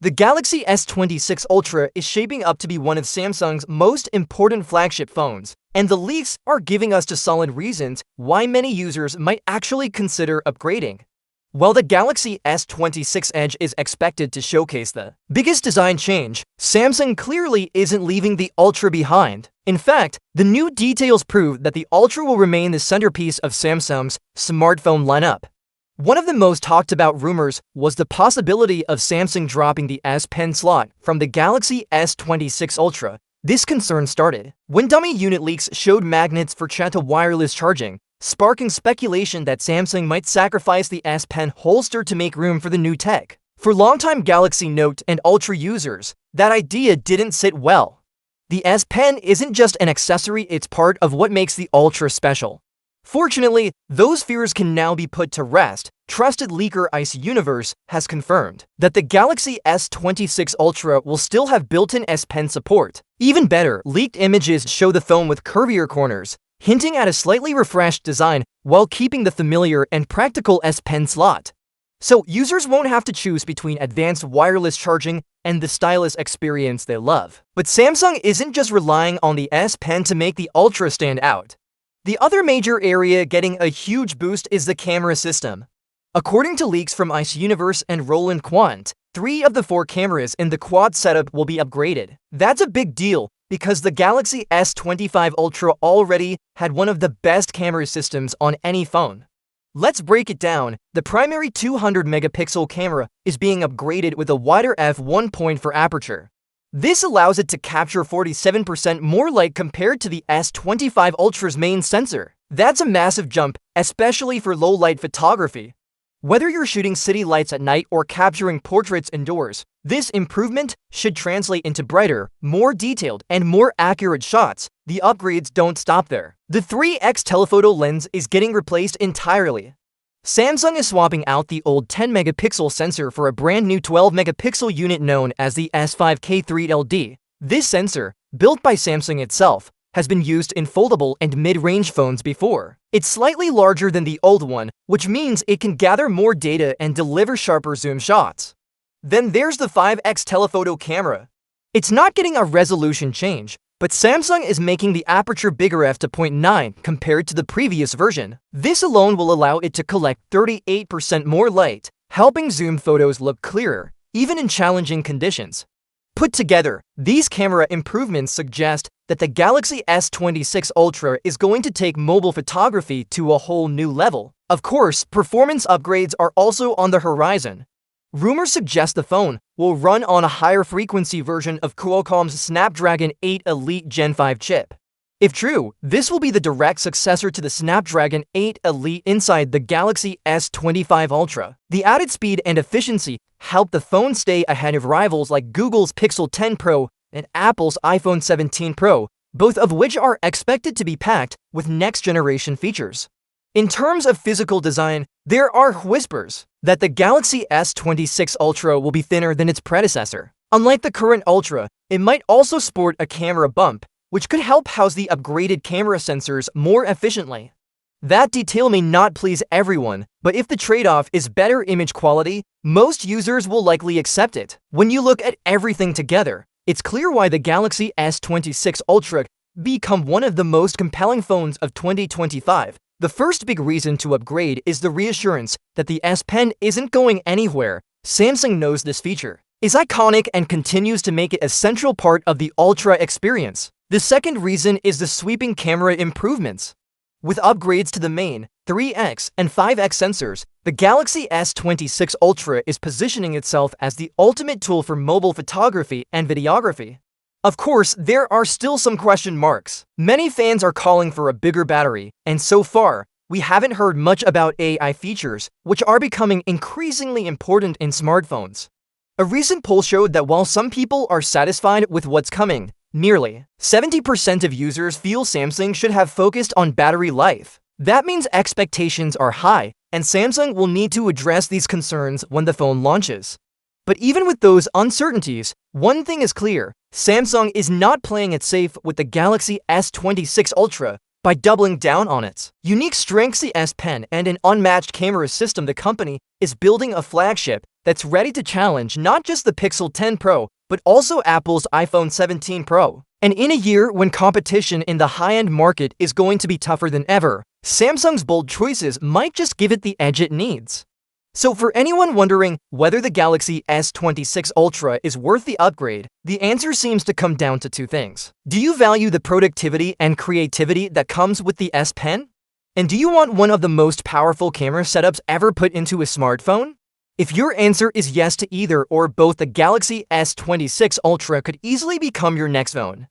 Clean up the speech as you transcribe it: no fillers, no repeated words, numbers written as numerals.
The Galaxy S26 Ultra is shaping up to be one of Samsung's most important flagship phones, and the leaks are giving us solid reasons why many users might actually consider upgrading. While the Galaxy S26 Edge is expected to showcase the biggest design change, Samsung clearly isn't leaving the Ultra behind. In fact, the new details prove that the Ultra will remain the centerpiece of Samsung's smartphone lineup. One of the most talked about rumors was the possibility of Samsung dropping the S Pen slot from the Galaxy S26 Ultra. This concern started when dummy unit leaks showed magnets for chat to wireless charging, sparking speculation that Samsung might sacrifice the S Pen holster to make room for the new tech. For longtime Galaxy Note and Ultra users, that idea didn't sit well. The S Pen isn't just an accessory, it's part of what makes the Ultra special. Fortunately, those fears can now be put to rest. Trusted leaker Ice Universe has confirmed that the Galaxy S26 Ultra will still have built-in S Pen support. Even better, leaked images show the phone with curvier corners, hinting at a slightly refreshed design while keeping the familiar and practical S Pen slot. So users won't have to choose between advanced wireless charging and the stylish experience they love. But Samsung isn't just relying on the S Pen to make the Ultra stand out. The other major area getting a huge boost is the camera system. According to leaks from Ice Universe and Roland Quant, 3 of the 4 cameras in the quad setup will be upgraded. That's a big deal because the Galaxy S25 Ultra already had one of the best camera systems on any phone. Let's break it down. The primary 200-megapixel camera is being upgraded with a wider f1.4 aperture. This allows it to capture 47% more light compared to the S25 Ultra's main sensor. That's a massive jump, especially for low-light photography. Whether you're shooting city lights at night or capturing portraits indoors, this improvement should translate into brighter, more detailed, and more accurate shots. The upgrades don't stop there. The 3x telephoto lens is getting replaced entirely. Samsung is swapping out the old 10-megapixel sensor for a brand new 12-megapixel unit known as the S5K3LD. This sensor, built by Samsung itself, has been used in foldable and mid-range phones before. It's slightly larger than the old one, which means it can gather more data and deliver sharper zoom shots. Then there's the 5x telephoto camera. It's not getting a resolution change, but Samsung is making the aperture bigger f/.9 compared to the previous version. This alone will allow it to collect 38% more light, helping zoom photos look clearer, even in challenging conditions. Put together, these camera improvements suggest that the Galaxy S26 Ultra is going to take mobile photography to a whole new level. Of course, performance upgrades are also on the horizon. Rumors suggest the phone will run on a higher frequency version of Qualcomm's Snapdragon 8 Elite Gen 5 chip. If true, this will be the direct successor to the Snapdragon 8 Elite inside the Galaxy S25 Ultra. The added speed and efficiency help the phone stay ahead of rivals like Google's Pixel 10 Pro and Apple's iPhone 17 Pro, both of which are expected to be packed with next-generation features. In terms of physical design, there are whispers that the Galaxy S26 Ultra will be thinner than its predecessor. Unlike the current Ultra, it might also sport a camera bump, which could help house the upgraded camera sensors more efficiently. That detail may not please everyone, but if the trade-off is better image quality, most users will likely accept it. When you look at everything together, it's clear why the Galaxy S26 Ultra become one of the most compelling phones of 2025. The first big reason to upgrade is the reassurance that the S Pen isn't going anywhere. Samsung knows this feature is iconic and continues to make it a central part of the Ultra experience. The second reason is the sweeping camera improvements. With upgrades to the main 3x and 5x sensors, the Galaxy S26 Ultra is positioning itself as the ultimate tool for mobile photography and videography. Of course, there are still some question marks. Many fans are calling for a bigger battery, and so far, we haven't heard much about AI features, which are becoming increasingly important in smartphones. A recent poll showed that while some people are satisfied with what's coming, nearly 70% of users feel Samsung should have focused on battery life. That means expectations are high, and Samsung will need to address these concerns when the phone launches. But even with those uncertainties, one thing is clear: Samsung is not playing it safe with the Galaxy S26 Ultra by doubling down on its unique strengths, the S Pen, and an unmatched camera system. The company is building a flagship that's ready to challenge not just the Pixel 10 Pro, but also Apple's iPhone 17 Pro. And in a year when competition in the high-end market is going to be tougher than ever, Samsung's bold choices might just give it the edge it needs. So for anyone wondering whether the Galaxy S26 Ultra is worth the upgrade, the answer seems to come down to two things. Do you value the productivity and creativity that comes with the S Pen? And do you want one of the most powerful camera setups ever put into a smartphone? If your answer is yes to either or both, the Galaxy S26 Ultra could easily become your next phone.